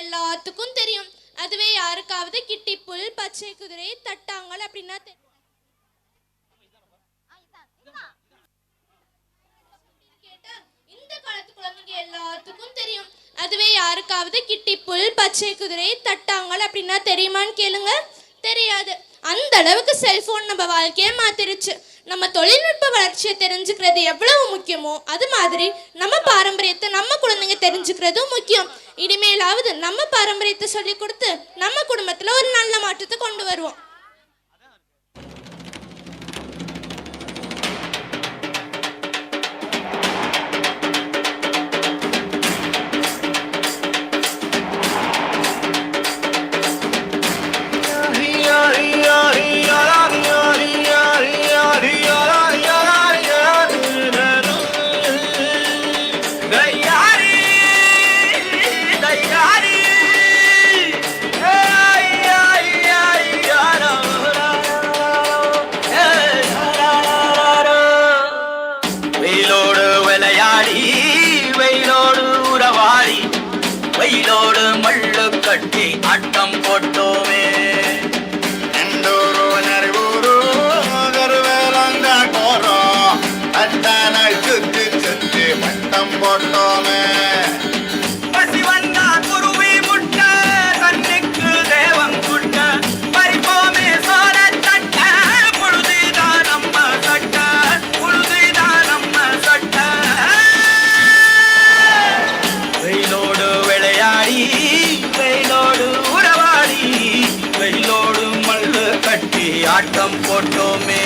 எல்லாத்துக்கும் தெரியும். அதுவே யாருக்காவது கிட்டி புல், பச்சை குதிரை, தட்டாங்கல் அப்படின்னா இந்த காலத்து குழந்தைங்க எல்லாத்துக்கும் தெரியும். அதுவே யாருக்காவது கிட்டி புல், பச்சை குதிரை, தட்டாங்கல் அப்படின்னா தெரியுமான்னு கேளுங்க. தெரியாது. அந்த அளவுக்கு செல்போன் நம்ம வாழ்க்கையை மாத்திருச்சு. நம்ம தொழில்நுட்ப வளர்ச்சியை தெரிஞ்சுக்கிறது எவ்வளவு முக்கியமோ அது மாதிரி நம்ம பாரம்பரியத்தை நம்ம குழந்தைங்க தெரிஞ்சுக்கிறதும் முக்கியம். இனிமேலாவது நம்ம பாரம்பரியத்தை சொல்லி கொடுத்து நம்ம குடும்பத்துல ஒரு நல்ல மாற்றத்தை கொண்டு வருவோம். வெயிலோடு மள்ளு கட்டி ஆட்டம் போட்டோமே நெண்டூரு கருவேலங்க போறோம் அத்தான சுத்தி சுத்தி வட்டம் போட்டோமே பசி வந்தா குருவி முட்ட கண்ணுக்கு தேவம் குட்ட பறிப்போமே சோர தட்ட பொழுதுதான் நம்ம சட்ட பொழுதுதான் நம்ம சட்ட வெயிலோடு விளையாடி வெயிலோடு உறவாடி வெயிலோடு மல்லு கட்டி ஆட்டம் போட்டோமே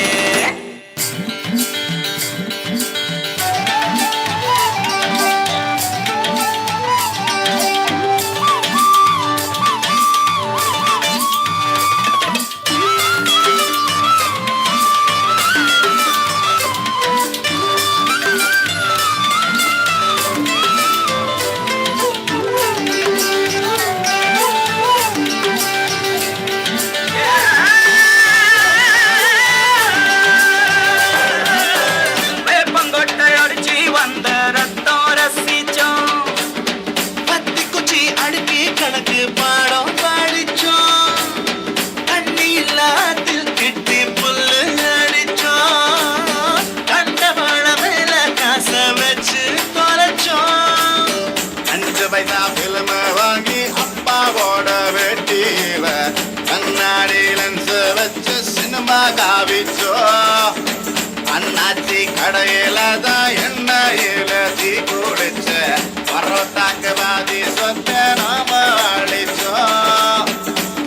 வாங்கி அப்பாவோட வெட்டியில கண்ணாடி லென்ஸ் வச்சு சினிமா காவிச்சோ அண்ணாச்சி கடையில தான் எண்ணெயில தீ குடிச்ச பரோட்டாக்கு பாதி சொத்த நாம அழிச்சோம்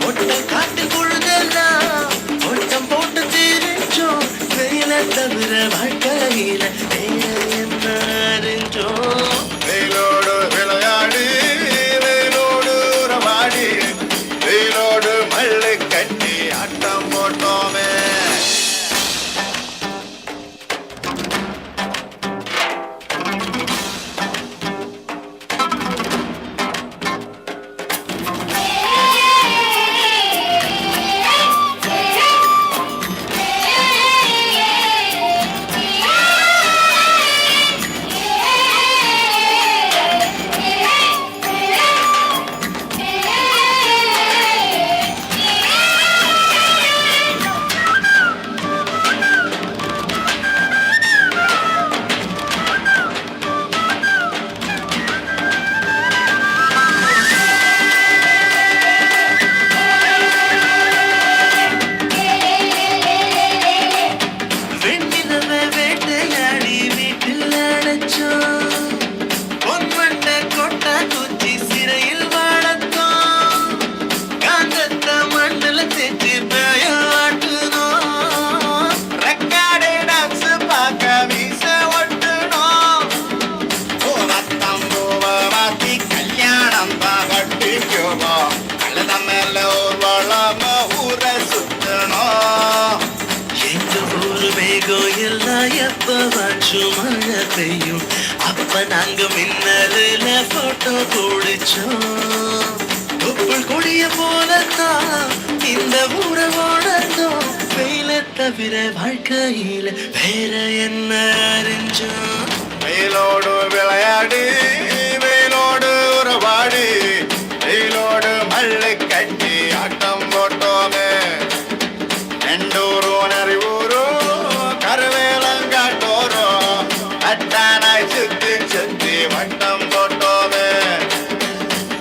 ஒட்டம் காட்டில் பொழுதெல்லாம் ஒட்டம் போட்டு தீரிச்சோம் வெயில தவிர வாழ்க்கையில என்ன அறிஞ்சோம் வெயிலோடு விளையாடி வெயிலோடு உறவாடி வெயிலோடு மல்லு கட்டி ஆட்டம் போட்டோமே மழை பெய்யும் அப்ப நாங்க மின்னல போட்டோ பிடிச்சோம் தொப்புள் கொடிய போலத்தான் இந்த ஊரோடத்தோம் வெயில தவிர வாழ்க்கையில வேற என்ன அறிஞ்சோம் வெயிலோடு விளையாடி வெயிலோடு உறவாடி வெயிலோடு தட்டானாய் சுத்தி சுத்தி வட்டம் போட்டோமே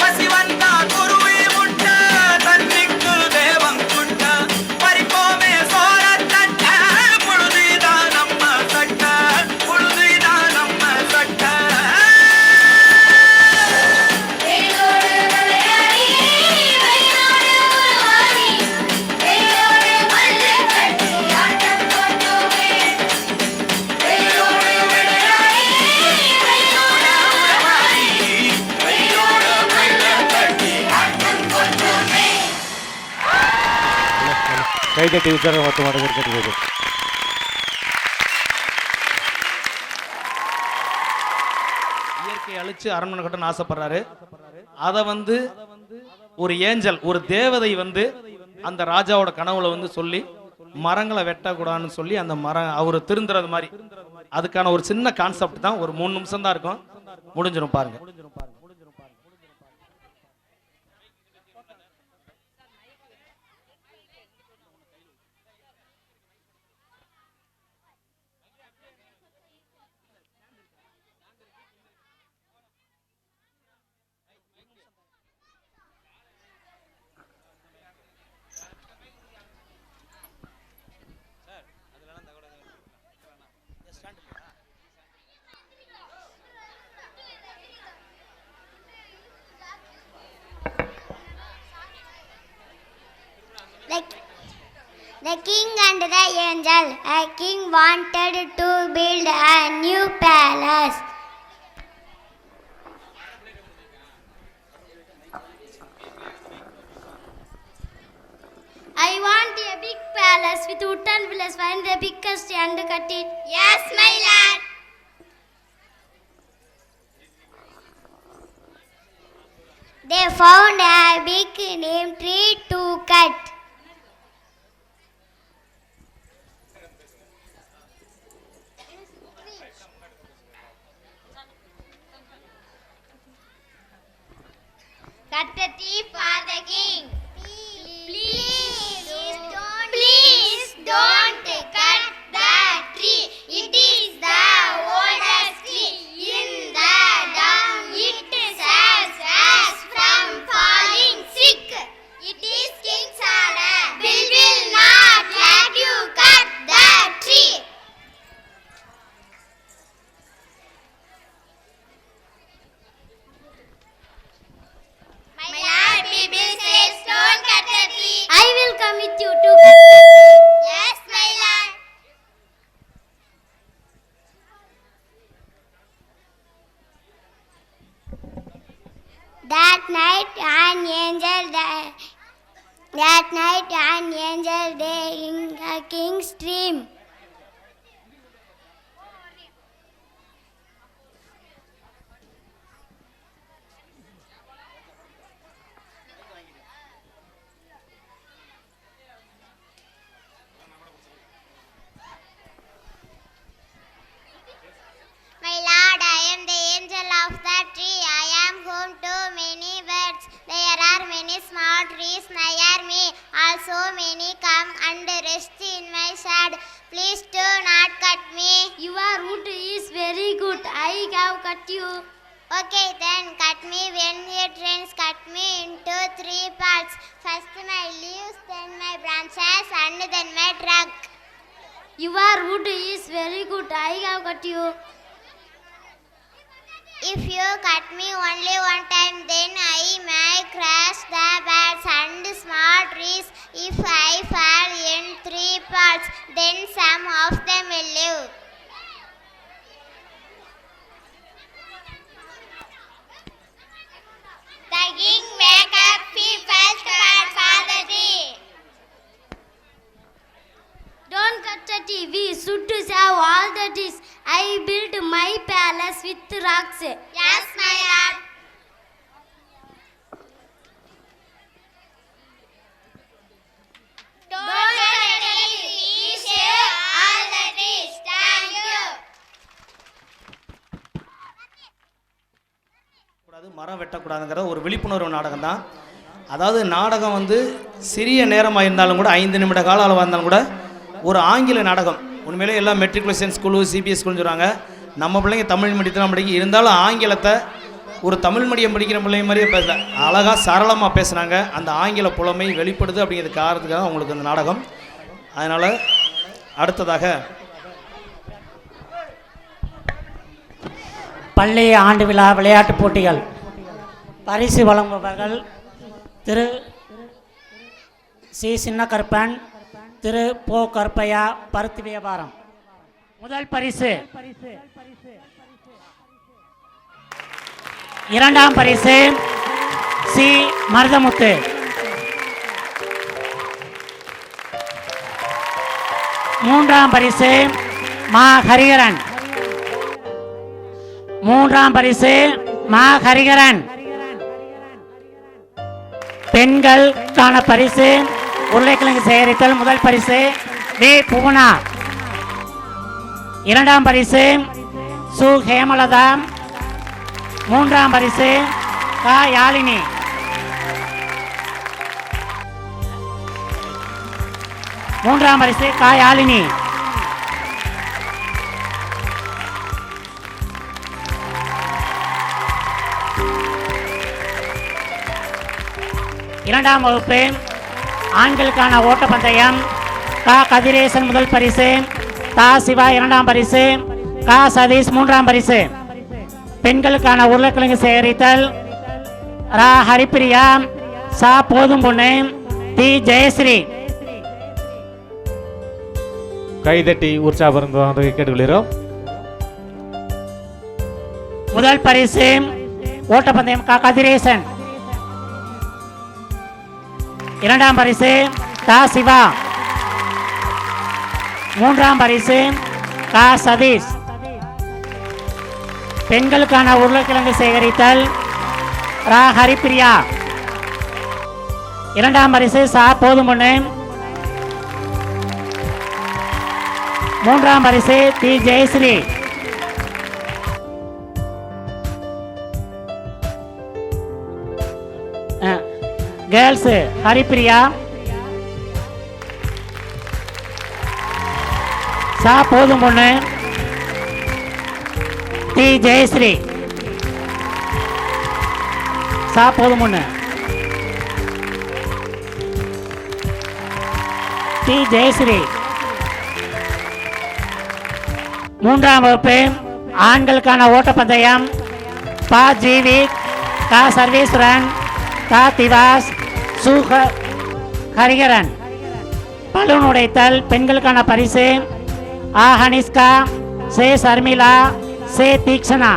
பசி வந்தா குருவி முட்டை தண்ணிக்கு தேவம் குட்ட பறிப்போமே சோர தட்ட புழுதிதான் நம்ம சட்ட புழுதிதான் நம்ம சட்ட ಕೈದಟ್ಟಿ ವಿಚಾರ ಮತ್ತು ಮಾಡಬೇಕು. இயற்கையை அழிச்சு அரண்மனை கட்டணும்னு ஆசைப்படுறாரு. அதை ஒரு ஏஞ்சல், ஒரு தேவதை அந்த ராஜாவோட கனவுல சொல்லி மரங்களை வெட்டக்கூடாதுன்னு சொல்லி அந்த மரம் அவரு திருந்துறது மாதிரி அதுக்கான ஒரு சின்ன கான்செப்ட் தான். ஒரு 3 நிமிஷம் தான் இருக்கும், முடிஞ்சிடும் பாருங்க. The king and the angel. A king wanted to build a new palace. I want a big palace with wooden pillars. Find the biggest and cut it. Yes, my lord. They found a big neem tree to cut. Cut the tree for the king. Please don't cut the tree. It is the oldest tree in the town. It saves us from falling sick. It is king's order. We will not let you cut the tree. My lord, Bible says don't cut the tree. I will come with you to cut the tree. Yes, my lord. That night an angel lay in a king's dream. My lord, I am the angel of the tree. I am home to many birds. There are many small trees near me. Also many come and rest in my shade. Please do not cut me. Your wood is very good. I have cut you. Okay, then cut me when it rains. Cut me into 3 parts. First my leaves, then my branches, and then my trunk. Your wood is very good. I have cut you. If you cut me only one time, then I may crush the birds and small trees. If I fall in 3 parts, then some of them will live. The king wake up, he felt bad for the tree. Don't cut the tree. We should save all the trees. I built my palace with rocks. Yes, my lord. Don't cut the tree. We save all the trees. Thank you. மரம் வெட்டக்கூடாதுங்கிற ஒரு விழிப்புணர்வு நாடகம் தான். அதாவது நாடகம் சிறிய நேரமாக இருந்தாலும் கூட 5 நிமிட கால அளவாக இருந்தாலும் கூட ஒரு ஆங்கில நாடகம். உண்மையிலே எல்லாம் மெட்ரிகுலேஷன் ஸ்கூலு சிபிஎஸ் ஸ்கூல்னு சொல்கிறாங்க. நம்ம பிள்ளைங்க தமிழ் மீடியத்தில் படிக்க இருந்தாலும் ஆங்கிலத்தை ஒரு தமிழ் மீடியம் படிக்கிற பிள்ளைங்க மாதிரியே பேசல, அழகாக சரளமாக பேசுனாங்க. அந்த ஆங்கில புலமை வெளிப்படுது அப்படிங்கிறது காரணத்துக்காக உங்களுக்கு அந்த நாடகம். அதனால் அடுத்ததாக பள்ளி ஆண்டு விழா விளையாட்டுப் போட்டிகள் பரிசு வழங்குபவர்கள் திரு சி சின்னக்கருப்பன், திரு போ கருப்பையா, பருத்தி வியாபாரம். முதல் பரிசு, இரண்டாம் பரிசு சி மருதமுத்து, மூன்றாம் பரிசு மா ஹரிஹரன், மூன்றாம் பரிசு மா ஹரிஹரன். பெண்களுக்கான பரிசு உருளைக்கிழங்கு சேகரித்தல். முதல் பரிசு வி புவனா, இரண்டாம் பரிசு சு ஹேமலதா, மூன்றாம் பரிசு கா யாழினி, மூன்றாம் பரிசு கா யாழினி. இரண்டாம் வகுப்பு ஆண்களுக்கான ஓட்டப்பந்தயம் கா கதிரேசன் முதல் பரிசு, தா சிவா இரண்டாம் பரிசு, கா சதீஷ் மூன்றாம் பரிசு. பெண்களுக்கான உருளைக்கிழங்கு சேகரித்தல் ரா ஹரிப்பிரியா, சா போதும் பொண்ணு, தி ஜெயஸ்ரீ. கைதட்டி உற்சாகப்படுத்துமாறு கேட்டுக்கொள்கிறோம். முதல் பரிசு ஓட்டப்பந்தயம் கா கதிரேசன், இரண்டாம் பரிசு தா சிவா, மூன்றாம் பரிசு கா சதீஷ். பெண்களுக்கான உருளைக்கிழங்கு சேகரித்தல் ரா ஹரிப்பிரியா, இரண்டாம் பரிசு சா போதுமொன்னு, மூன்றாம் பரிசு தி ஜெயஸ்ரீ. கேர்ள்ஸ் ஹரிப்பிரியா, சா போதும் பொண்ணு, டி ஜெயஸ்ரீ, சா போதும் பொண்ணு, டி ஜெயஸ்ரீ. மூன்றாம் வகுப்பு ஆண்களுக்கான ஓட்டப்பந்தயம் பா ஜீவிக், கா சர்வேஸ்வரன், கா திவாஸ், சு ஹரிஹரன். பலூன் உடைத்தல் பெண்களுக்கான பரிசு ஆ ஹனிஸ்கா, சே சர்மிளா, சே தீக்ஷனா.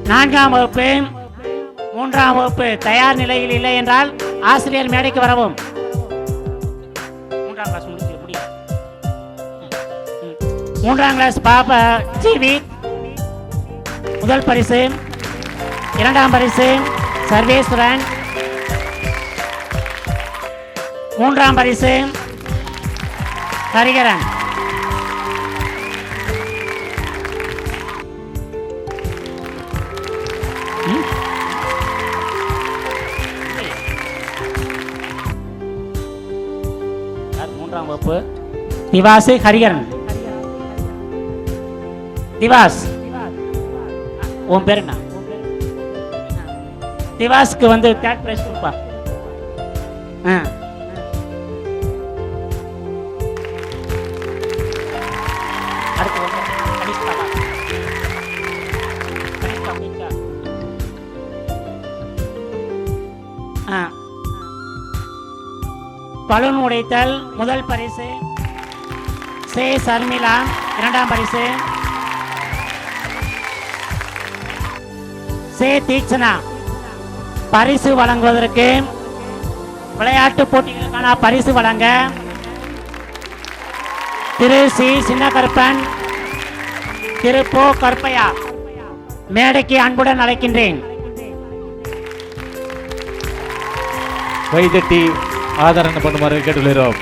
நான்காம் வகுப்பு மூன்றாம் வகுப்பு தயார் நிலையில் இல்லை என்றால் ஆசிரியர் மேடைக்கு வரவும். மூன்றாம் கிளாஸ் முடிச்சு முடியும். மூன்றாம் கிளாஸ் பாபா ஜிவி முதல் பரிசு, இரண்டாம் பரிசு சர்வேஸ்வரன், மூன்றாம் பரிசு ஹரிஹரன். மூன்றாம் வகுப்பு திவாஸ் ஹரிஹரன். திவாஸ், உன் பேர் என்ன? திவாஸ்க்கு வந்து தேர்ட் பிரைஸ் கொடுப்பா. அடுத்து பலூன் உடைத்தல் முதல் பரிசு சே சர்மிளா, இரண்டாம் பரிசு சே தீக்ஷனா. பரிசு வழங்குவதற்கு விளையாட்டு போட்டிகளுக்கான பரிசு வழங்க திரு சி சின்னக்கருப்பன், திரு போ கருப்பையா மேடைக்கு அன்புடன் அழைக்கின்றேன். கைதட்டி ஆதரவு பண்ணுமாறு கேட்டுக்கொள்கிறோம்.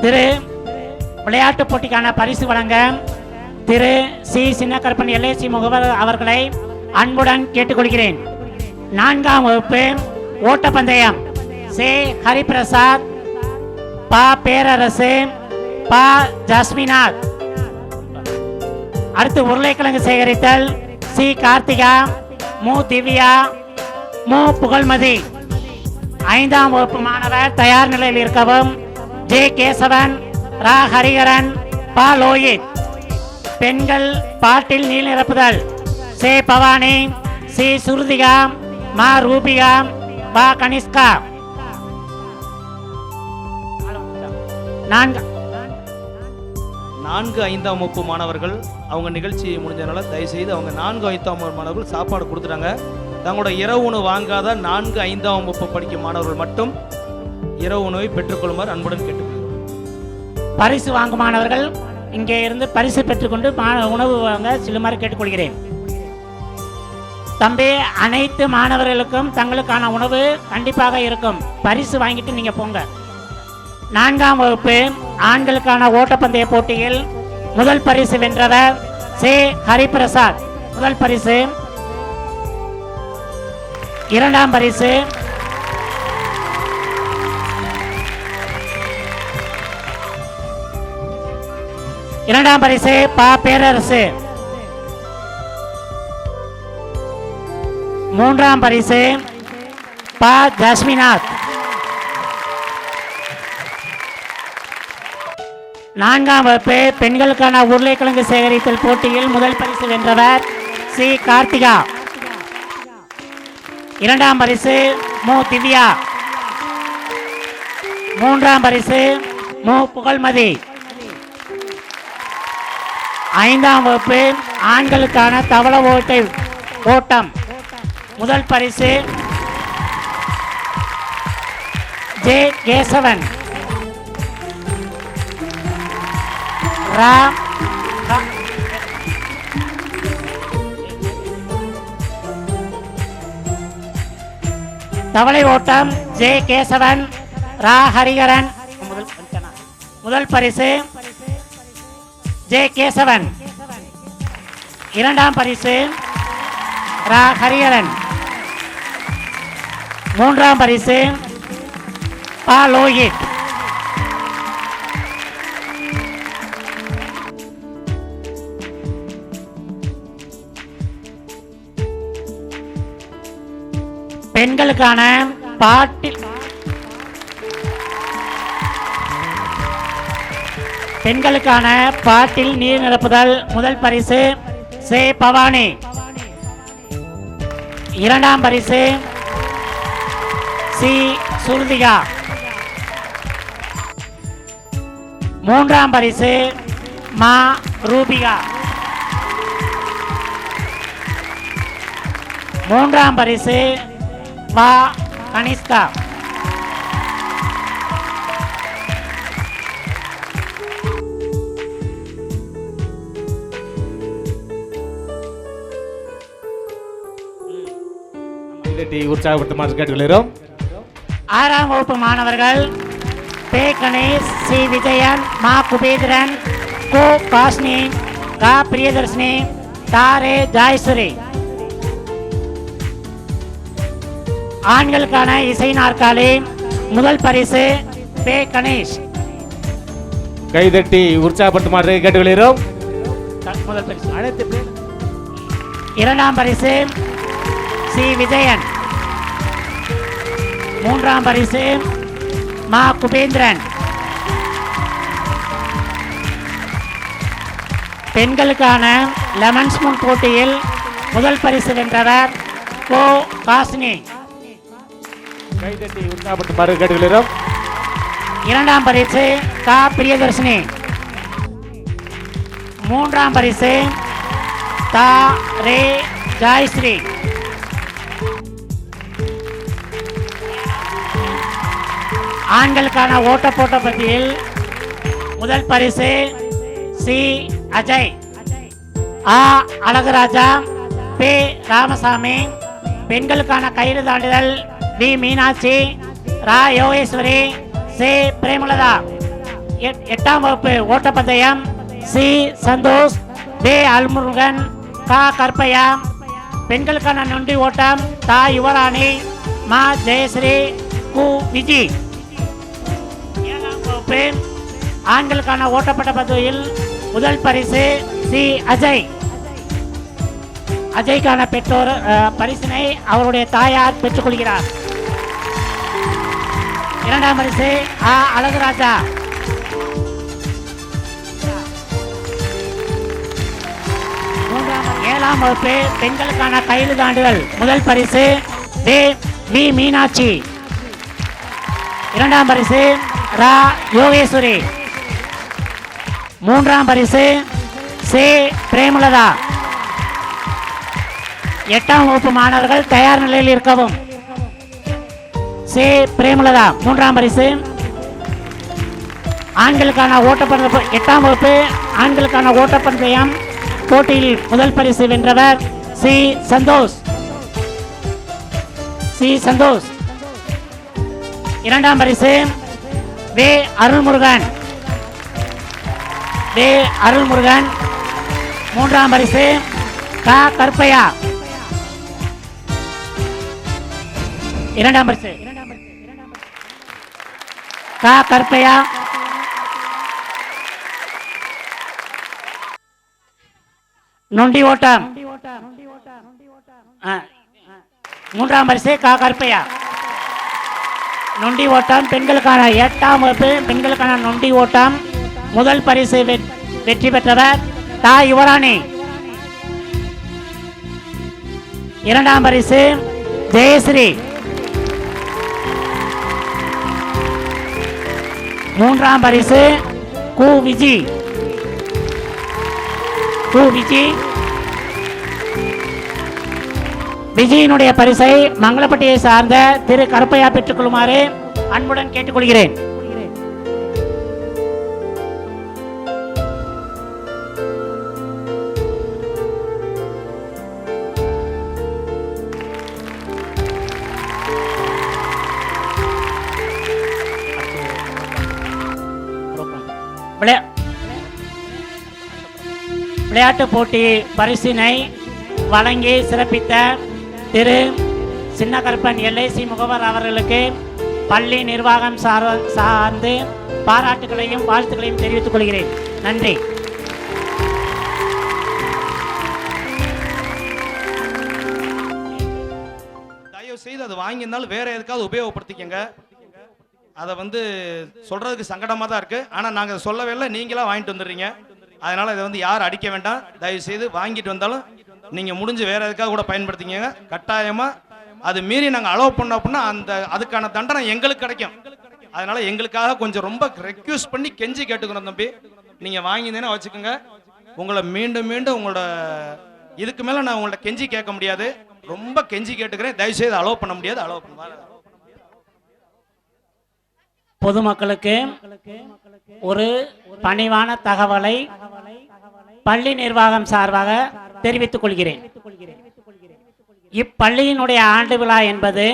திரு விளையாட்டு போட்டிக்கான பரிசு வழங்க திரு சி சின்னக்கருப்பன் LIC முகவர் அவர்களை அன்புடன் கேட்டுக்கொள்கிறேன். 4ஆம் வகுப்பு ஓட்டப்பந்தயம் சே ஹரிபிரசாத், பா பேரரசு, பா ஜஸ்மினாத். அடுத்து உருளைக்கிழங்கு சேகரித்தல் சி கார்த்திகா, மு திவ்யா, மு புகழ்மதி. 5ஆம் வகுப்பு மாணவர் தயார் நிலையில் இருக்கவும் ஜே கேசவன், ரா ஹரிகரன், பா லோயித். பெண்கள் பாட்டில் நீர் நிரப்புதல் சே பவானி, சி சுருதிகா, மா ரூபிகா, பா கனிஷ்கா. 4 5ஆம் வகுப்பு மாணவர்கள் அவங்க நிகழ்ச்சி முடிஞ்சதுனால தயவுசெய்து அவங்க 4 5ஆம் வகுப்பு மாணவர்கள் சாப்பாடு கொடுத்துட்டாங்க. தங்களோட இரவு உணவு வாங்காத 4 5ஆம் வகுப்பு படிக்கும் மாணவர்கள் மட்டும் இரவு உணவை பெற்றுக்கொள்ளுமாறு அன்புடன் கேட்டுக்கொள்கிறோம். பரிசு வாங்கும் மாணவர்கள் இங்கே இருந்து பரிசு பெற்றுக்கொண்டு உணவு வாங்க செல்லுமாறு கேட்டுக்கொள்கிறேன். தம்பி, அனைத்து மாணவர்களுக்கும் தங்களுக்கான உணவு கண்டிப்பாக இருக்கும். பரிசு வாங்கிட்டு நீங்க போங்க. 4ஆம் வகுப்பு ஆண்களுக்கான ஓட்டப்பந்தய போட்டியில் முதல் பரிசு வென்றவர் சே ஹரிபிரசாத். முதல் பரிசு. 2ஆம் பரிசு பா பேரரசு. 3ஆம் பரிசு பா ஜஸ்மினாத். 4ஆம் வகுப்பு பெண்களுக்கான உருளைக்கிழங்கு சேகரித்தல் போட்டியில் முதல் பரிசு வென்றவர் சி கார்த்திகா. 2ஆம் பரிசு மு திவ்யா. 3ஆம் பரிசு மு புகழ்மதி. 5ஆம் வகுப்பு ஆண்களுக்கான தவள ஓட்டம் முதல் பரிசு ஜே கேசவன். தவளை ஓட்டம் ஜே கேசவன், ரா ஹரிகரன். முதல் பரிசு ஜே கேசவன். 2ஆம் பரிசு ரா ஹரிகரன். 3ஆம் பரிசு பா லோஹித். பெண்களுக்கான பாட்டில் நீர் நிரப்புதல் முதல் பரிசு சே பவானி. 2ஆம் பரிசு சி சுருதிகா. 3ஆம் பரிசு மா ரூபிகா. 3ஆம் பரிசு வா கனிஷ்கா. உற்சாகப்படுத்துமாறு கேட்டுக்கொள்கிறோம். 6ஆம் வகுப்பு மாணவர்கள் பே கணேஷ், சி விஜயன், மா குபேந்திரன், கோ காஷ்னி, கா பிரியதர்ஷினி, தாரே ஜாய்ஸ்வரி. ஆண்களுக்கான இசை நாற்காலி முதல் பரிசு பே கணேஷ். கைதட்டி உற்சாகப்படுத்துமாறு கேட்டுக்கொள்கிறோம். முதல் பரிசு. 2ஆம் பரிசு சி விஜயன். 3ஆம் பரிசு மா குபேந்திரன். பெண்களுக்கான லெமன் ஸ்பூன் போட்டியில் முதல் பரிசு வென்றவர் கோ காசினி. கைதட்டி உற்சாகப்படுத்துமாறு கேட்டுக்கொள்கிறோம். 2ஆம் பரிசு கா பிரியதர்ஷினி. 3ஆம் பரிசு தா ரே ஜாய்ஸ்ரீ. ஆண்களுக்கான ஓட்டப்போட்ட பட்டியல் முதல் பரிசு சி அஜய், ஆ அழகுராஜா, பே ராமசாமி. பெண்களுக்கான கயிறு தாண்டுதல் வி மீனாட்சி, ரா யோகேஸ்வரி, சி பிரேமலதா. 8ஆம் வகுப்பு ஓட்டப்பந்தயம் சி சந்தோஷ், பே அல்முருகன், கா கற்பையா, பெண்களுக்கான நொண்டி ஓட்டம் தா யுவராணி, மா ஜெயஸ்ரீ, கு விஜி. 7ஆம் வகுப்பு ஆண்களுக்கான ஓட்டப்பட்ட பந்தயில் முதல் பரிசு சி அஜய். அஜய்க்கான பெற்றோர் பரிசினை அவருடைய தாயார் பெற்றுக்கொள்கிறார். 2ஆம் பரிசு ஆ அழகுராஜா. 7ஆம் வகுப்பு பெண்களுக்கான கயிறு தாண்டுதல் முதல் பரிசு வி மீனாட்சி. 2ஆம் பரிசு ரா யோகேஸ்வரி. 3ஆம் பரிசு சே பிரேமலதா. 8ஆம் வகுப்பு மாணவர்கள் தயார் நிலையில் இருக்கவும். சே பிரேமலதா 3ஆம் பரிசு. ஆண்களுக்கான ஓட்டப்பந்தயம் 8ஆம் வகுப்பு ஆண்களுக்கான ஓட்டப்பந்தயம் போட்டியில் முதல் பரிசு வென்றவர் சி சந்தோஷ். 2ஆம் பரிசு வே அருள்முருகன். 3ஆம் பரிசு கா கருப்பையா. 2ஆம் பரிசு கா கருப்பையா. நொண்டி ஓட்டம் 3ஆம் பரிசு கா கருப்பையா. நொண்டி ஓட்டம் பெண்களுக்கான 8ஆம் வகுப்பு பெண்களுக்கான நொண்டி ஓட்டம் முதல் பரிசு வெற்றி பெற்றவர் தா யுவராணி. 2ஆம் பரிசு ஜெயஸ்ரீ. 3ஆம் பரிசு கு விஜி. விஜயினுடைய பரிசை மங்களப்பட்டியை சார்ந்த திரு கருப்பையா பெற்றுக்கொள்ளுமாறு அன்புடன் கேட்டுக்கொள்கிறேன். விளையாட்டு போட்டி பரிசினை வழங்கி சிறப்பித்த திரு சின்னகருப்பன் எல்ஐசி முகவர் அவர்களுக்கு பள்ளி நிர்வாகம் சார்ந்து பாராட்டுகளையும் வாழ்த்துக்களையும் தெரிவித்துக் கொள்கிறேன். நன்றி. தயவு செய்து அதை வாங்கியிருந்தாலும் வேற எதுக்காவது உபயோகப்படுத்திக்கங்க. அதை சொல்றதுக்கு சங்கடமா தான் இருக்கு. ஆனா நாங்க சொல்லவே இல்லை, நீங்களா வாங்கிட்டு வந்துடுறீங்க. அதனால இதை யாரும் அடிக்க வேண்டாம். தயவு செய்து வாங்கிட்டு வந்தாலும் நீங்க முடிஞ்சு வேற எதுக்காக கூட பயன்படுத்திக்கங்க. கட்டாயமா அது மீறி நாங்க அலோவ் பண்ணோம் அப்படின்னா அதுக்கான தண்டனை எங்களுக்கு கிடைக்கும். அதனால எங்களுக்காக கொஞ்சம் ரொம்ப ரெக்யூஸ்ட் பண்ணி கெஞ்சி கேட்டுக்கணும் தம்பி. நீங்க வாங்கினீங்கன்னா வச்சுக்கோங்க. உங்களை மீண்டும் மீண்டும் உங்களோட இதுக்கு மேல நான் உங்கள்ட்ட கெஞ்சி கேட்க முடியாது. ரொம்ப கெஞ்சி கேட்டுக்கிறேன். தயவு செய்து அலோவ் பண்ண முடியாது. அலோவ் பண்ணுவாங்க. பொதுமக்களுக்கு ஒரு பணிவான தகவலை பள்ளி நிர்வாகம் சார்பாக தெரிவித்துக் கொள்கிறேன். இப்பள்ளியினுடைய ஆண்டு விழா என்பது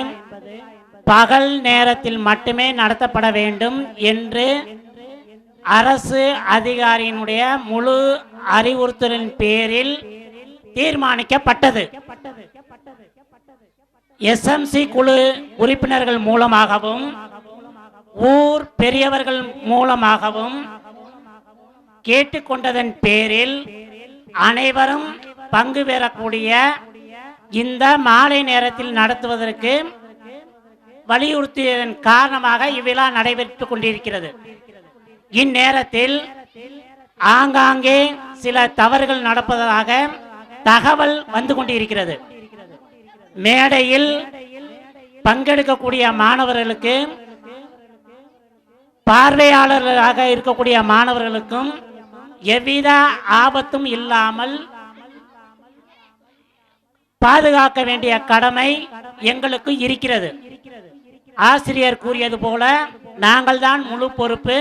பகல் நேரத்தில் மட்டுமே நடத்தப்பட வேண்டும் என்று அரசு அதிகாரியினுடைய முழு அறிவுறுத்தலின் பேரில் தீர்மானிக்கப்பட்டது. எஸ்எம்சி குழு உறுப்பினர்கள் மூலமாகவும் ஊர் பெரியவர்கள் மூலமாகவும் கேட்டுக்கொண்டதன் பேரில் அனைவரும் பங்கு பெறக்கூடிய இந்த மாலை நேரத்தில் நடத்துவதற்கு வலியுறுத்தியதன் காரணமாக இவ்விழா நடைபெற்றுக் கொண்டிருக்கிறது. இந்நேரத்தில் ஆங்காங்கே சில தவறுகள் நடப்பதாக தகவல் வந்து கொண்டிருக்கிறது. மேடையில் பங்கெடுக்கக்கூடிய மாணவர்களுக்கு, பார்வையாளர்களாக இருக்கக்கூடிய மாணவர்களுக்கும் எவ்வித ஆபத்தும் இல்லாமல் பாதுகாக்க வேண்டிய கடமை எங்களுக்கு இருக்கிறது. ஆசிரியர் கூறியது போல நாங்கள் தான் முழு பொறுப்பு.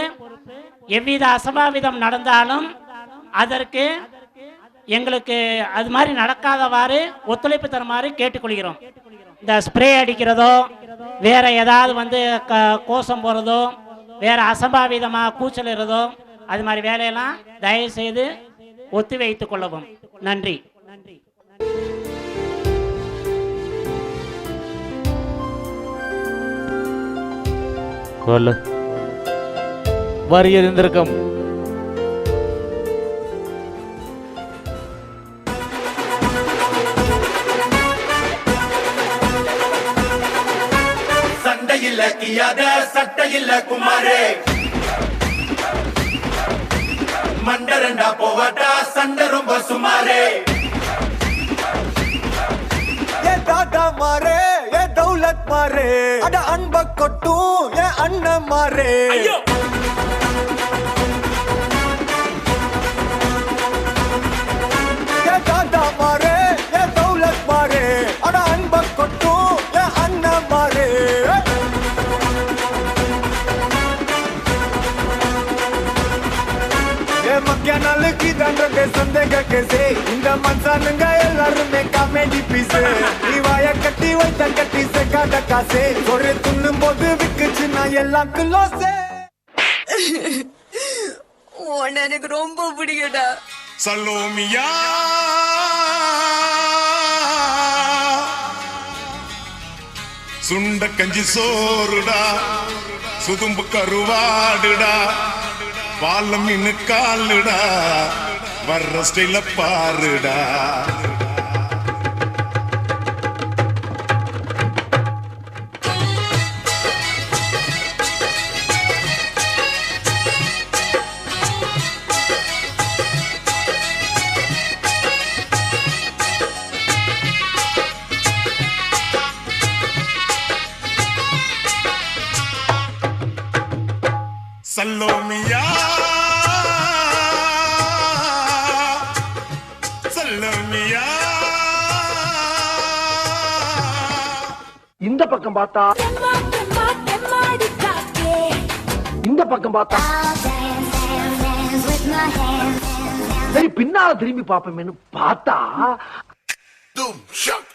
எவ்வித அசம்பாவிதம் நடந்தாலும் அதற்கு எங்களுக்கு அது மாதிரி நடக்காதவாறு ஒத்துழைப்பு தருமாறு கேட்டுக்கொள்கிறோம். இந்த ஸ்ப்ரே அடிக்கிறதோ வேற ஏதாவது கோஷம் போறதோ வேற அசம்பாவிதமாக கூச்சலிடுறதோ அது மாதிரி வேலையெல்லாம் தயவு செய்து ஒத்தி வைத்துக் கொள்ளவும். நன்றி. சொல்லு. வரி எதிர்ந்திருக்கும் சண்டையில் கியாத சட்டையில் குமாரே மண்டரண்டா போவாட்டா சண்டை ரொம்ப சுமாரே ஏ தாத்தா மாரே ஏ தௌலத் மாரே அட அன்ப கொட்டும் ஏ அண்ணன் மாரே ஏ தாத்தா மாரே ஏ தௌலத் மாரே அட அன்ப கொட்டும் ஏ அண்ணன் மாரே மக்கிய நாளுக்கு தண்டே சந்தேக கேசே இந்த மனுஷனுங்க எல்லாருமே காமெடி பீஸ் நீ வாய கட்டி வைத்த கட்டி செக்காத காசே ஒரு துண்ணும் போது விக்குச்சு நான் எல்லாருக்கும் லோசே உன்னை எனக்கு ரொம்ப பிடிக்கடா. சலோமியா சுண்ட கஞ்சி சோறுடா சுதும்பு கருவாடுடா பாலம் மீனு காலுடா வர்ற ஸ்டைல பாருடா சல்லோமியா சல்லோமியா இந்த பக்கம் பார்த்தா இந்த பக்கம் பார்த்தா சரி பின்னால திரும்பி பாப்போமேனு பார்த்தா தும் ஷக்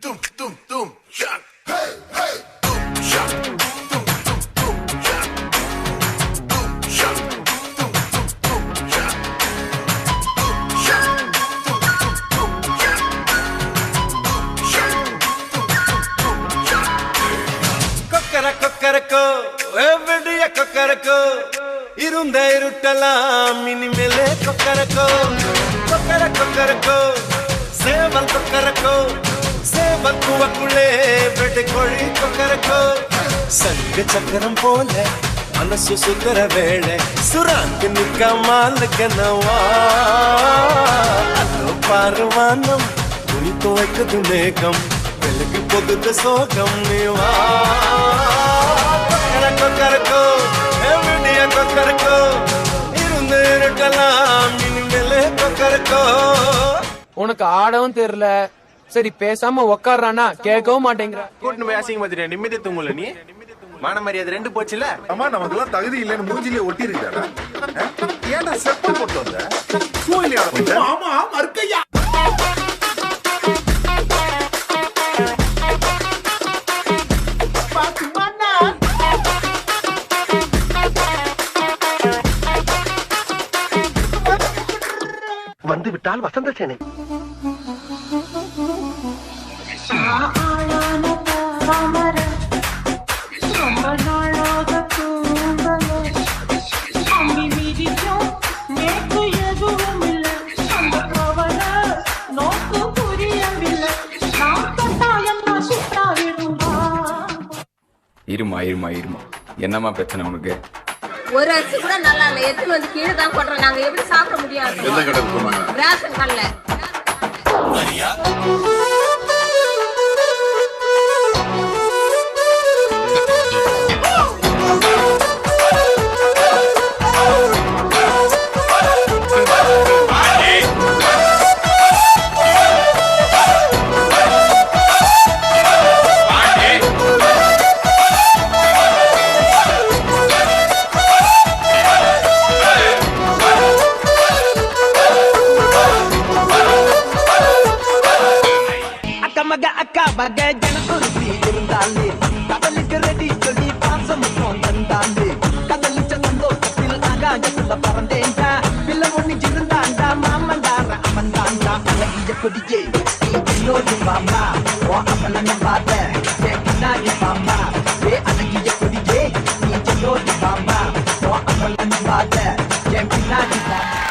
தும் தும் தும் ஷக் ஹே ஹே தும் ஷக் தும் தும் தும் ஷக் தும் ஷக் தும் தும் தும் ஷக் தும் ஷக் தும் தும் தும் ஷக் தும் ஷக் தும் தும் தும் ஷக் கொக்கர கொக்கரக்கோ எவ்வளிய கொக்கரக்கோ இருந்த இருட்டலாம் இனிமேலே கொக்கரக்கோ கொக்கர கொக்கரக்கோ சேவல் கொக்கரக்கோ சேவல் கூவக்குள்ளே வெட்டு கோழி கொக்கரக்கோ சங்க சக்கரம் போல மனசு சுத்தர வேளை சுராக்கு நிற்காமலுக்கு நவா அதோ பாருவானம் துணி துவைக்குது மேகம் வெளுக்கு பொதுத்த சோகம் நீவா கொக்கரக்கோ எவ்வளிய கொக்கரக்கோ இருந்து இருட்டலாம் இனிமேலே கொக்கரக்கோ உனக்கு ஆடவும் தெரியல, சரி பேசாம உக்காடுறானா கேட்கவும் மாட்டேங்கிற. கூட்டின்னு போய் அசிங்க மாதிரி நிம்மதி தூங்கல நீ மான மரியாதை ரெண்டு போச்சுல. அம்மா நமக்கெல்லாம் தகுதி இல்லைன்னு மூஞ்சிலே ஒட்டி இருக்காடா. ஏன்டா செப்பல் போட்டு வந்த சூழ்நிலை ஆமா மறுக்கையா வந்து விட்டால் வசந்த சேனை இருமா இருமா இருமா என்னம்மா பிரச்சனை உனக்கு? ஒரு அரிசி கூட நல்லா இல்ல, எடுத்து வந்து கீழே தான் போடுறோம். நாங்க எப்படி சாப்பிட முடியாது? எந்த கடைக்கு போனாங்க? ரேஷன் கடையில.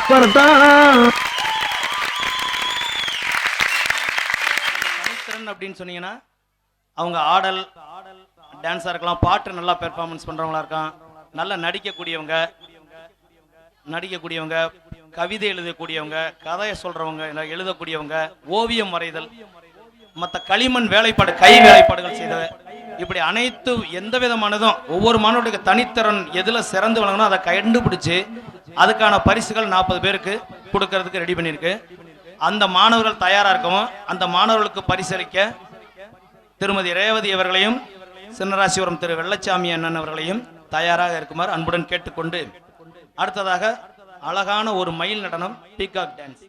தனித்திறன் அப்படின்னு சொன்னீங்கன்னா அவங்க ஆடல் டான்ஸா இருக்கலாம், பாட்டு நல்லா பெர்ஃபார்மன்ஸ் பண்றவங்களா இருக்கலாம், நல்லா நடிக்கக்கூடியவங்க, கவிதை எழுதக்கூடியவங்க, கதையை சொல்றவங்க, எழுதக்கூடியவங்க, ஓவியம் வரைதல், மற்ற களிமண் வேலைப்பாடு, கை வேலைப்பாடுகள் செய்த, இப்படி அனைத்து எந்த விதமானதும் ஒவ்வொரு மாணவர்களுக்கு தனித்திறன் எதுல சிறந்து வழங்கணும் அதை கண்டுபிடிச்சு அதுக்கான பரிசுகள் 40 பேருக்கு கொடுக்கறதுக்கு ரெடி பண்ணியிருக்கு. அந்த மாணவர்கள் தயாரா இருக்கவும் அந்த மாணவர்களுக்கு பரிசளிக்க திருமதி ரேவதி அவர்களையும் சின்னராசிபுரம் திரு வெள்ளச்சாமி அண்ணன் அவர்களையும் தயாராக இருக்குமாறு அன்புடன் கேட்டுக்கொண்டு, அடுத்ததாக அழகான ஒரு மயில் நடனம், பீகாக் டான்ஸ்.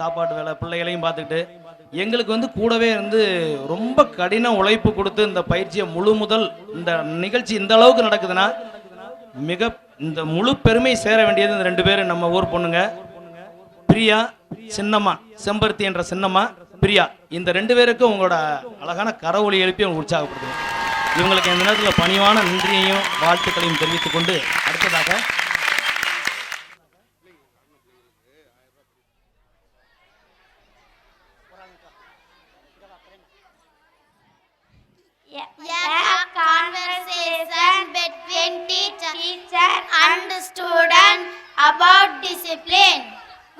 சாப்பாட்டு வேலை பிள்ளைகளையும் பார்த்துக்கிட்டு எங்களுக்கு வந்து கூடவே இருந்து ரொம்ப கடின உழைப்பு கொடுத்து இந்த பயிற்சியை முதல் இந்த நிகழ்ச்சி இந்த அளவுக்கு நடக்குதுன்னா இந்த முழு பெருமை சேர வேண்டியது இந்த 2 பேரும் நம்ம ஊர் பொண்ணுங்க பிரியா சின்னம்மா, செம்பருத்தி என்ற சின்னம்மா பிரியா. இந்த 2 பேருக்கும் உங்களோட அழகான கரவொலி எழுப்பி அவங்க உற்சாகப்படுத்துங்க. இவங்களுக்கு இந்த நேரத்தில் பணிவான நன்றியையும் வாழ்த்துக்களையும் தெரிவித்துக் கொண்டு அடுத்ததாக A conversation between teacher and student about discipline.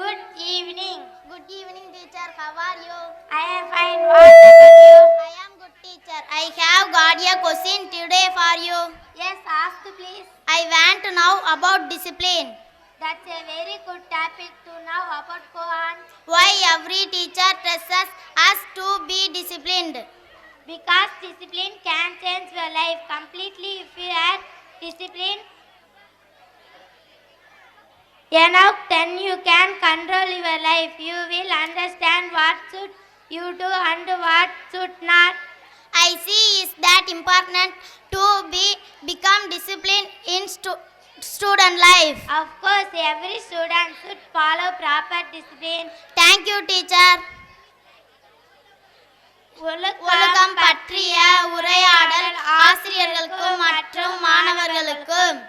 Good evening. Good evening, teacher. How are you? I am fine. What about you? I am good, teacher. I have got a question today for you. Yes, ask please. I want to know about discipline. That's a very good topic to know about. Go on. Why every teacher tells us to be disciplined? Because discipline can change your life completely. If you are disciplined enough, then you can control your life. You will understand what should you do and what should not. I see. Is that important to become disciplined in student life? Of course, every student should follow proper discipline. Thank you, teacher. ஒழுக்கம் பற்றிய உரையாடல் ஆசிரியர்களுக்கும் மற்றும் மாணவர்களுக்கும்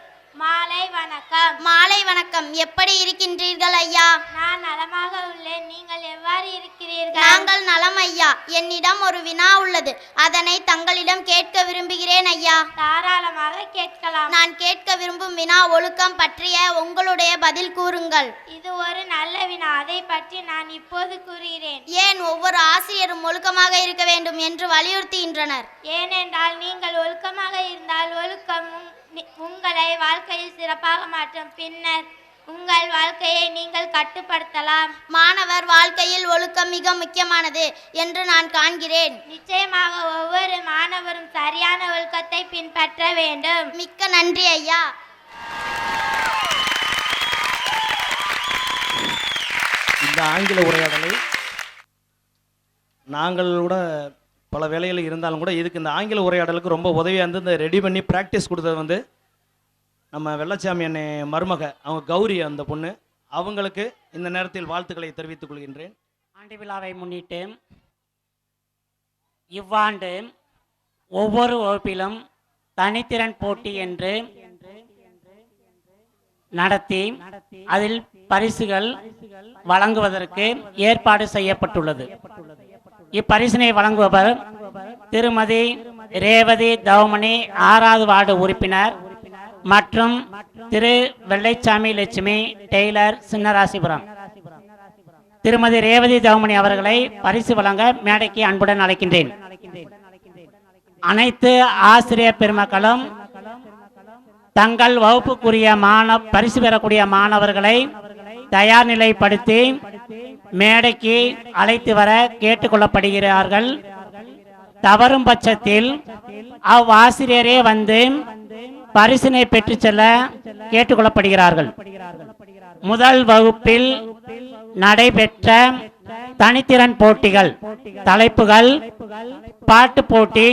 மாலை வணக்கம். மாலை வணக்கம். எப்படி இருக்கின்றீர்கள் ஐயா? நான் நலமாக உள்ளேன். நீங்கள் எவ்வாறு இருக்கிறீர்கள்? நாங்கள் நலம் ஐயா. என்னிடம் ஒரு வினா உள்ளது, அதனை தங்களிடம் கேட்க விரும்புகிறேன் ஐயா. தாராளமாக கேட்கலாம். நான் கேட்க விரும்பும் வினா ஒழுக்கம் பற்றிய உங்களுடைய பதில் கூறுங்கள். இது ஒரு நல்ல வினா. அதை பற்றி நான் இப்போது கூறுகிறேன். ஏன் ஒவ்வொரு ஆசிரியரும் ஒழுக்கமாக இருக்க வேண்டும் என்று வலியுறுத்துகின்றனர்? ஏனென்றால் நீங்கள் ஒழுக்கமாக இருந்தால் ஒழுக்கம் உங்களை வாழ்க்கையில் சிறப்பாக மாற்றும். பின்னர் உங்கள் வாழ்க்கையை நீங்கள் கட்டுப்படுத்தலாம். மாணவர் வாழ்க்கையில் ஒழுக்கம் மிக முக்கியமானது என்று நான் காண்கிறேன். நிச்சயமாக ஒவ்வொரு மாணவரும் சரியான ஒழுக்கத்தை பின்பற்ற வேண்டும். மிக்க நன்றி ஐயா. இந்த ஆங்கில உரையாடலை நாங்கள் கூட பல வேலைகள் இருந்தாலும் கூட இதுக்கு இந்த ஆங்கில உரையாடலுக்கு ரொம்ப உதவியாக இருந்து இந்த ரெடி பண்ணி ப்ராக்டிஸ் கொடுத்தது வந்து நம்ம வெள்ளச்சாமி அண்ணே மருமக, அவங்க கௌரி அந்த பொண்ணு, அவங்களுக்கு இந்த நேரத்தில் வாழ்த்துக்களை தெரிவித்துக் கொள்கின்றேன். ஆண்டு விழாவை முன்னிட்டு இவ்வாண்டு ஒவ்வொரு வகுப்பிலும் தனித்திறன் போட்டி என்று நடத்தி அதில் பரிசுகள் வழங்குவதற்கு ஏற்பாடு செய்யப்பட்டுள்ளது. இப்பரிசினை வழங்குபவர் திருமதி ரேவதி தவமணி 6வது வார்டு உறுப்பினர் மற்றும் திரு வெள்ளைச்சாமி லட்சுமி டெய்லர் சின்னராசிபுரம். திருமதி ரேவதி தவமணி அவர்களை பரிசு வழங்க மேடைக்கு அன்புடன் அழைக்கின்றேன். அனைத்து ஆசிரியர் பெருமக்களும் தங்கள் வகுப்புக்குரிய பரிசு பெறக்கூடிய மாணவர்களை தயார் நிலைப்படுத்தி மேடைக்கு அழைத்து வர கேட்டுக்கொள்ளப்படுகிறார்கள். தவறும் பட்சத்தில் அவ்வாசிரியரே வந்து பரிசினை பெற்று செல்ல கேட்டுக்கொள்ளப்படுகிறார்கள். முதல் வகுப்பில் நடைபெற்ற தனித்திறன் போட்டிகள் தலைப்புகள்: பாட்டு போட்டி,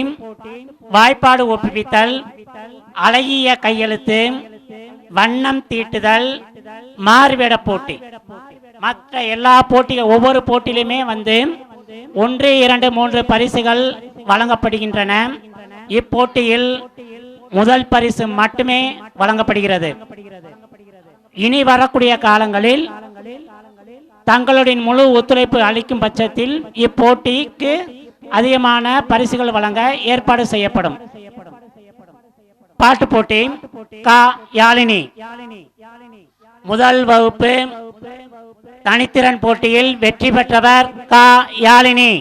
வாய்ப்பாடு ஒப்புவித்தல், அழகிய கையெழுத்து, வண்ணம் தீட்டுதல், மாறுவேட போட்டி. மற்ற எல்லா போட்டிகள் ஒவ்வொரு போட்டியிலுமே வந்து 1, 2, 3 பரிசுகள் வழங்கப்படுகின்றன. இப்போட்டியில் முதல் பரிசு மட்டுமே வழங்கப்படுகிறது. இனி வரக்கூடிய காலங்களில் தங்களுடைய முழு ஒத்துழைப்பு அளிக்கும் பட்சத்தில் இப்போட்டிக்கு அதிகமான பரிசுகள் வழங்க ஏற்பாடு செய்யப்படும். பாட்டு போட்டி கா யாழினி. முதல் வகுப்பு தனித்திறன் போட்டியில் வெற்றி பெற்றவர் கா யாழினி.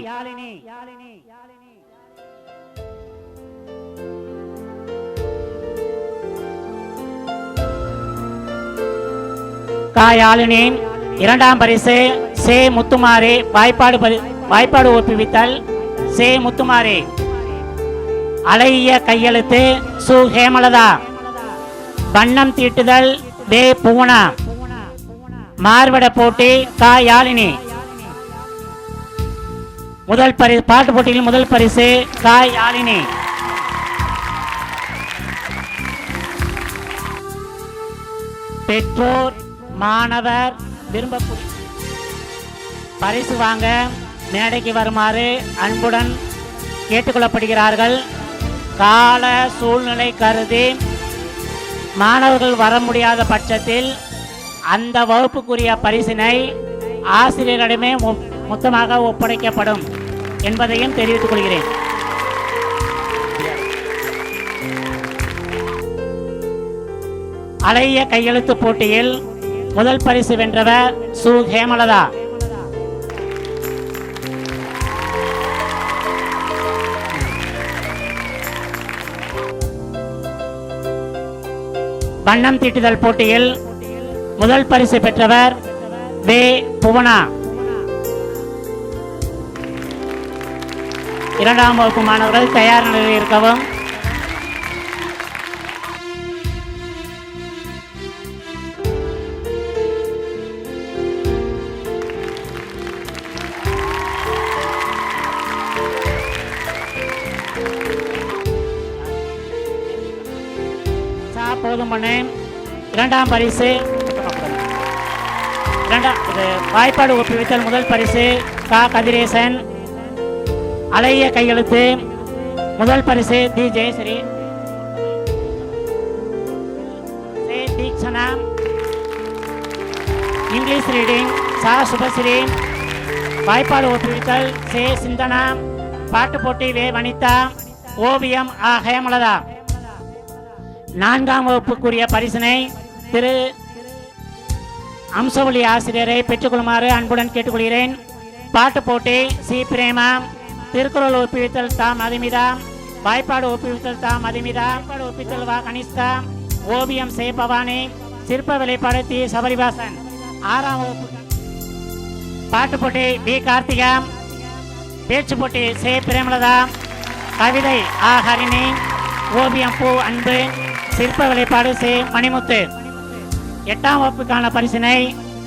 கா யாழினி. 2ஆம் பரிசு சே முத்துமாரி. வாய்ப்பாடு ஒப்புவித்தல் சே முத்துமாரி. அழகிய கையெழுத்து சு ஹேமலதா. வண்ணம் தீட்டுதல் வே பூனா. மார்வட போட்டி கா யாழினி. முதல் பரிசு பாட்டு போட்டியில் முதல் பரிசு காய் யாழினி. பெற்றோர் மாணவர் விரும்பக்கூடிய பரிசு வாங்க மேடைக்கு வருமாறு அன்புடன் கேட்டுக்கொள்ளப்படுகிறார்கள். கால சூழ்நிலை கருதி மாணவர்கள் வர முடியாத பட்சத்தில் அந்த வகுப்புக்குரிய பரிசினை ஆசிரியரிடமே மொத்தமாக ஒப்படைக்கப்படும் என்பதையும் தெரிவித்துக் கொள்கிறேன். அழகிய கையெழுத்து போட்டியில் முதல் பரிசு வென்றவர் சு ஹேமலதா. வண்ணம் தீட்டுதல் போட்டியில் முதல் பரிசு பெற்றவர் வே புவனா. இரண்டாம் வகுப்பு மாணவர்கள் தயார் நிலையில் இருக்கவும். போதுமண்ணே. இரண்டாம் பரிசு வாய்ப்பாடு ஒப்புவித்தல் முதல் பரிசு கா கதிரேசன். அழகிய கையெழுத்து முதல் பரிசு தி ஜெயஸ்ரீ. தீக்ஷனா. இங்கிலீஷ் ரீடிங் சா சுபஸ்ரீ. வாய்ப்பாடு ஒப்புவித்தல் சே சிந்தனா. பாட்டு போட்டி வே வனிதா. ஓவியம் ஆ ஹேமலதா. நான்காம் வகுப்புக்குரிய பரிசினை திரு அம்சவழி ஆசிரியரை பெற்றுக்கொள்ளுமாறு அன்புடன் கேட்டுக்கொள்கிறேன். பாட்டு போட்டி சி பிரேமா. திருக்குறள் ஒப்புவித்தல் தா மதுமிதா. வாய்ப்பாடு ஒப்புவித்தல் தா மதுமிதா. வாய்ப்பாடு ஒப்புவித்தல் வா கனிஷ்கா. ஓவியம் சே பவானி. சிற்ப வெளிப்பாடு தி சபரிவாசன். ஆறாம் வகுப்பு பாட்டு போட்டி பி கார்த்திகா. பேச்சு போட்டி சே பிரேமலதா. கவிதை ஆ ஹரிணி. ஓவியம் பூ அன்பு. சிற்ப வெளிப்பாடு சே மணிமுத்து. எட்டாம் வகுப்புக்கான பரிசினை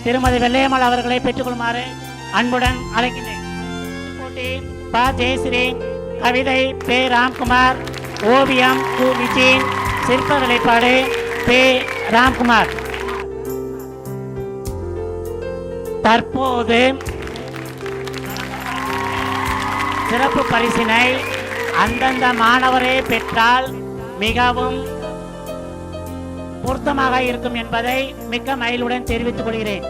திருமதி வெள்ளையம்மாள் அவர்களை பெற்றுக்கொள்ளுமாறு அன்புடன் அழைக்கின்றேன். போட்டி ப ஜெயஸ்ரீ. கவிதை பே ராம்குமார். ஓவியம் கு விஜய். சிற்ப வெளிப்பாடு பே ராம்குமார். தற்போது சிறப்பு பரிசினை அந்தந்த மாணவரே பெற்றால் மிகவும் பொருத்தமாக இருக்கும் என்பதை மிக்க மகிழ்வுடன் தெரிவித்துக் கொள்கிறேன்.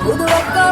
புதுவக்கோ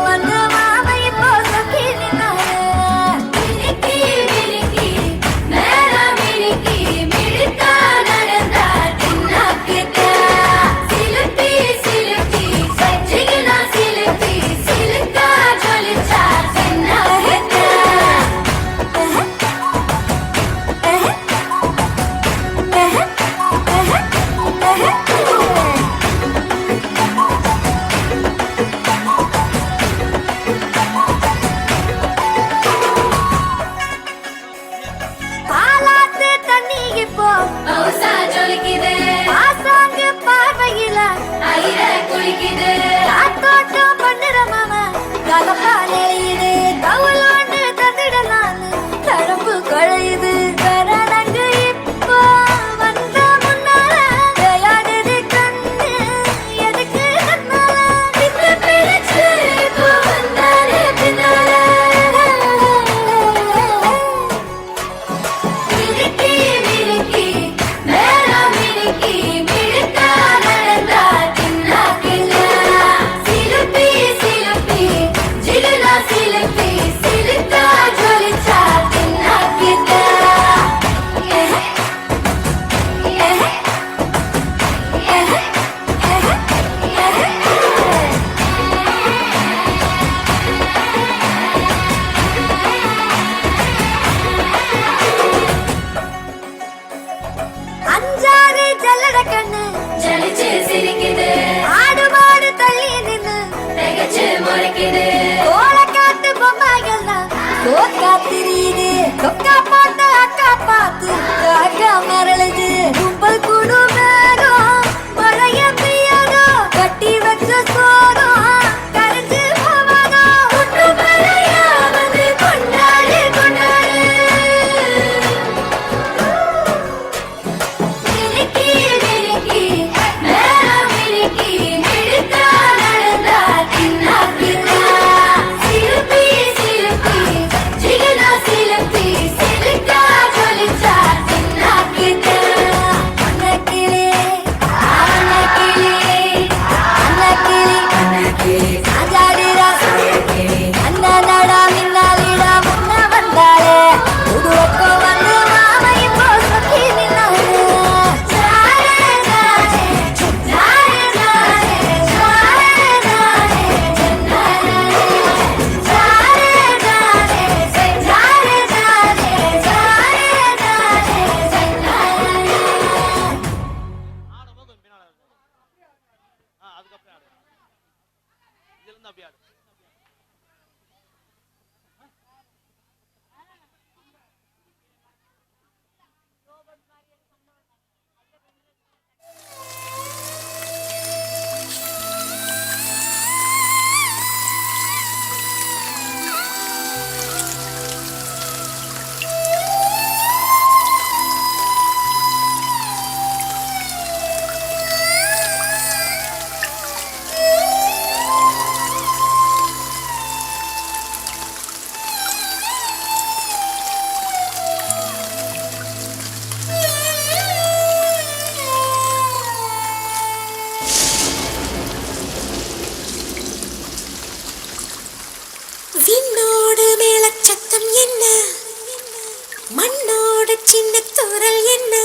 ஜல்லட கண்ணு ஜலிச்சு சிரிக்குது ஆடு மாடு தள்ளி நின்னு திகச்சு முறைக்குது கோல காத்து பொம்மைகள் தான் காத்திரியுது கொக்கா போட்ட அக்கா பார்த்து காக்கா மரளுது கும்பல் குடு மேகம் மழைய பெய்யாதோ கட்டி வச்ச சோகம் கரைஞ்சு போவாதோ ஒன்று மழையாவது கொண்டாடு கொண்டாடு மினுக்கி மினுக்கி மேலம் மினுக்கி மிடுக்கா நடந்தா தின்னா தின்னா சிலுப்பி சிலுப்பி ஜிகனா சிலுப்பி சிலுக்கா ஜொலிச்சா தின்னா கிட்டா அன்னக்கிளி அன்னக்கிளி அன்னக்கிளி அன்னக்கிளி சாஜாடிரா சாஜாடிரா அண்ணனடா மின்னாலிடா முன்ன வந்தாளே உடுவக்கோ வந்து மாமா இப்போ சுத்தி நின்னாளே ஜாரே ஜாரே ஜாரே ஜாரே ஜாரே ஜாரே ஜன்னாரே ஜாரே ஜாரே ஜாரே ஜாரே ஜாரே ஜாரே ஜன்னாரே விண்ணோடு மேலச்சத்தம் என்ன மண்ணோடு சின்ன தூரல் என்ன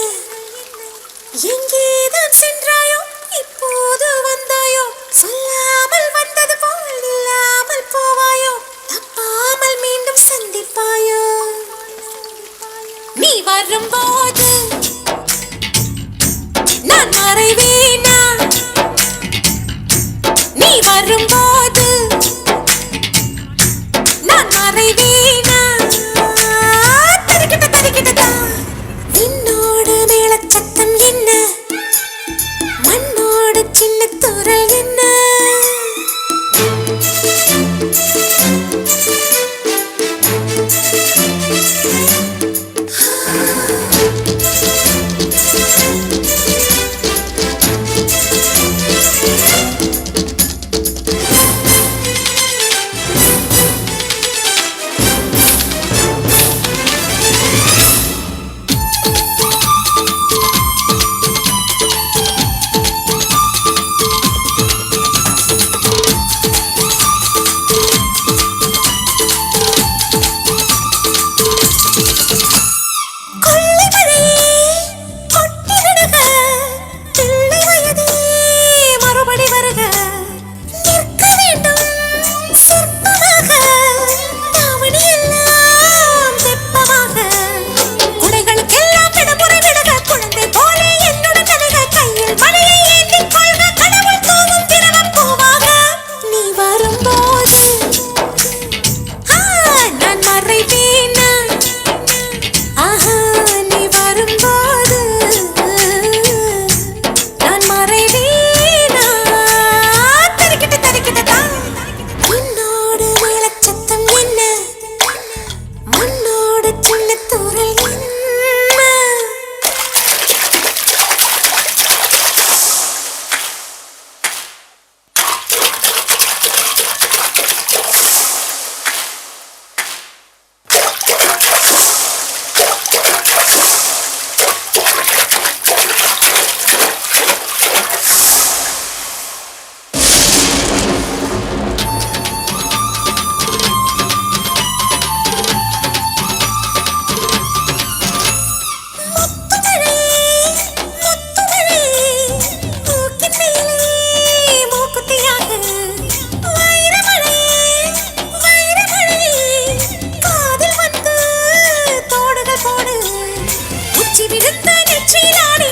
எங்கேதான் சென்றாயோ இப்போது வந்தாயோ சொல்லாமல் வந்தது போல் இல்லாமல் போவாயோ தப்பாமல் மீண்டும் சந்திப்பாயோ நீ வரும்போது நான் மறைவேனா நீ வரும்போது நான் மறைவேனா தரிக்கிட்ட தரிக்கிட்டதா விண்ணோடு மேலச்சத்தம் என்ன மண்ணோடு சின்ன தூரல் என்ன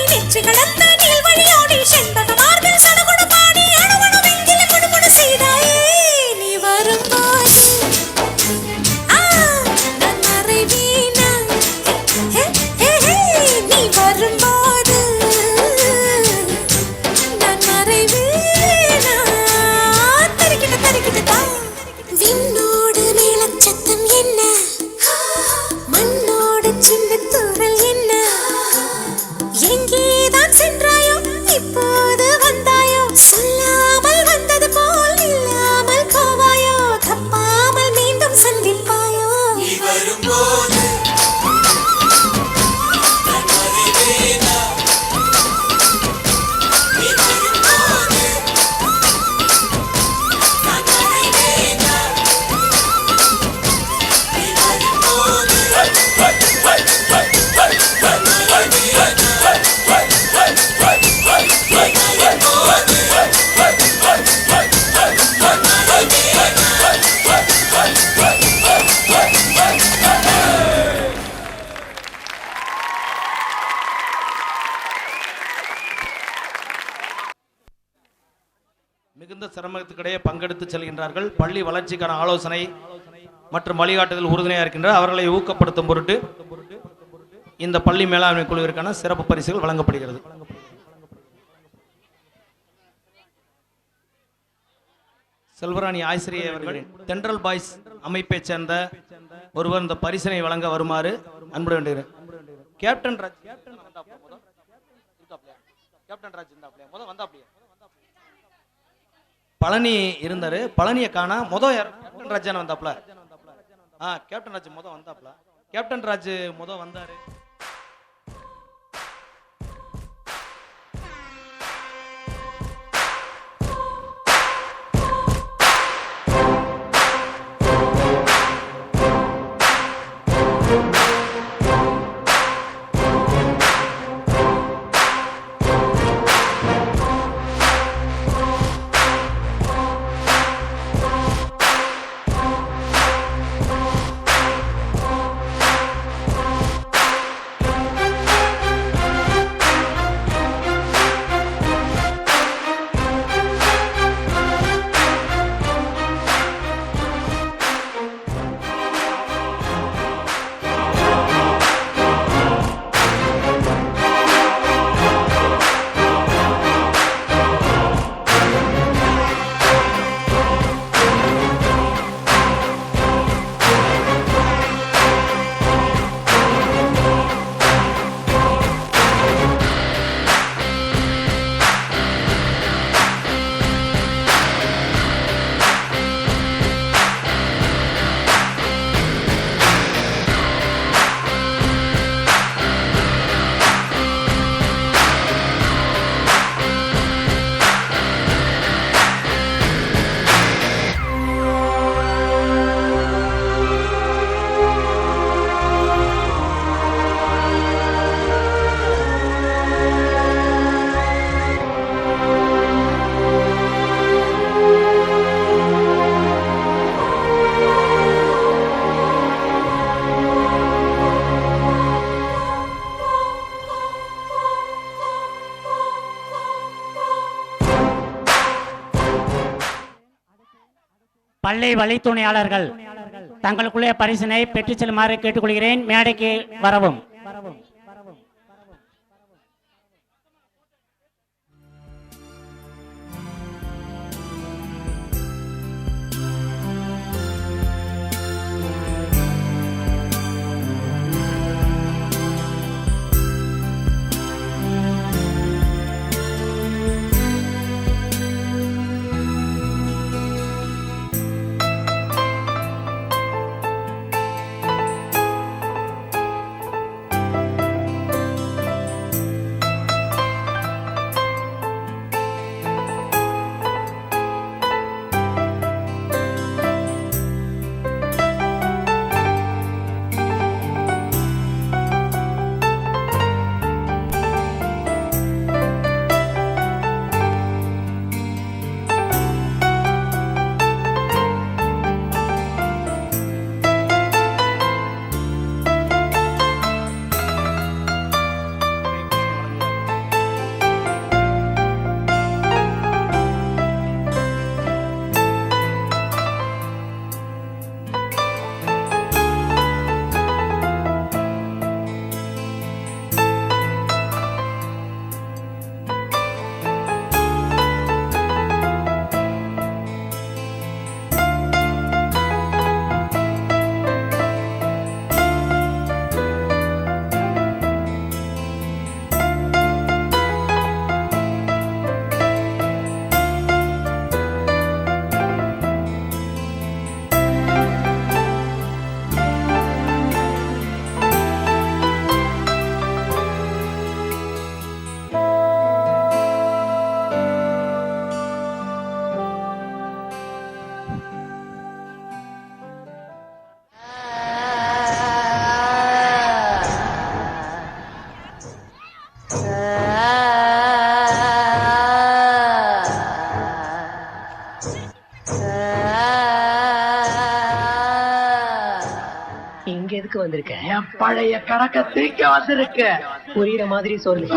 நெற்றி கடத்த மிகுந்த சிரமத்துக்கிடையே பங்கெடுத்து செல்கின்றார்கள். பள்ளி வளர்ச்சிக்கான ஆலோசனை மற்றும் வழிகாட்டுதல் உறுதுணையாக இருக்கின்றார். அவர்களை ஊக்கப்படுத்தும் பொருட்டு இந்த பள்ளி மேலாண்மை குழுவிற்கான சிறப்பு பரிசுகள் வழங்கப்படுகிறது. செல்வராணி ஆசிரியை அவர்கள் தென்றல் பாய்ஸ் அமைப்பை சேர்ந்த ஒருவர் இந்த பரிசினை வழங்க வருமாறு அன்பு வேண்டுகிறேன். கேப்டன் ராஜ் பழனி இருந்தாரு. பழனியை காண கேப்டன் ராஜான வந்தாப்ல. கேப்டன் ராஜ் வந்தாப்ல. கேப்டன் ராஜ் வந்தாரு. பள்ளி வழித்துணையாளர்கள் தங்களுக்குள்ளே பரிசினை பெற்றுச் செல்லுமாறு கேட்டுக்கொள்கிறேன். மேடைக்கு வரவும். இங்க எதுக்கு வந்திருக்க? என் பழைய கணக்க தீக்க வந்திருக்க. புரியுற மாதிரி சொல்லு.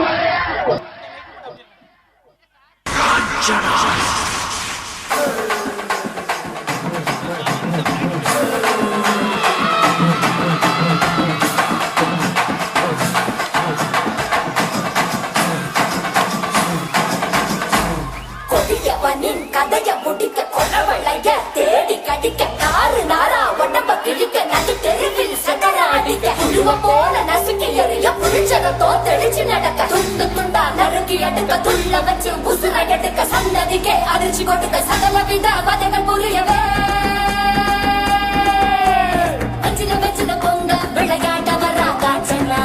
கதைய முடிக்க கொலவளைய தேடி கடிக்க நாறு நாரா உடம்ப கிழிக்க நடு தெருவில் சக்கர அடிக்க புழுவ போல நசுக்கி எறிய புளிச்சத தோத்தெடிச்சு நடக்க துண்டு துண்டா நறுக்கி எடுக்க துள்ள வச்சு உசுர எடுக்க சந்ததிக்கே அதிர்ச்சி கொடுக்க சகல வித வதைகள் புரியவே அஞ்சில வச்சில பொங்க விளையாட வரா காச்சனா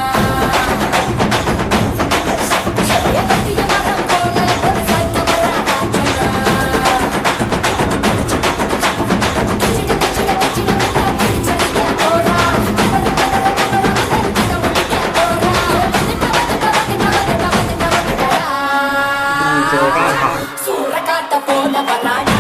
சூரகாட்ட போல வராடா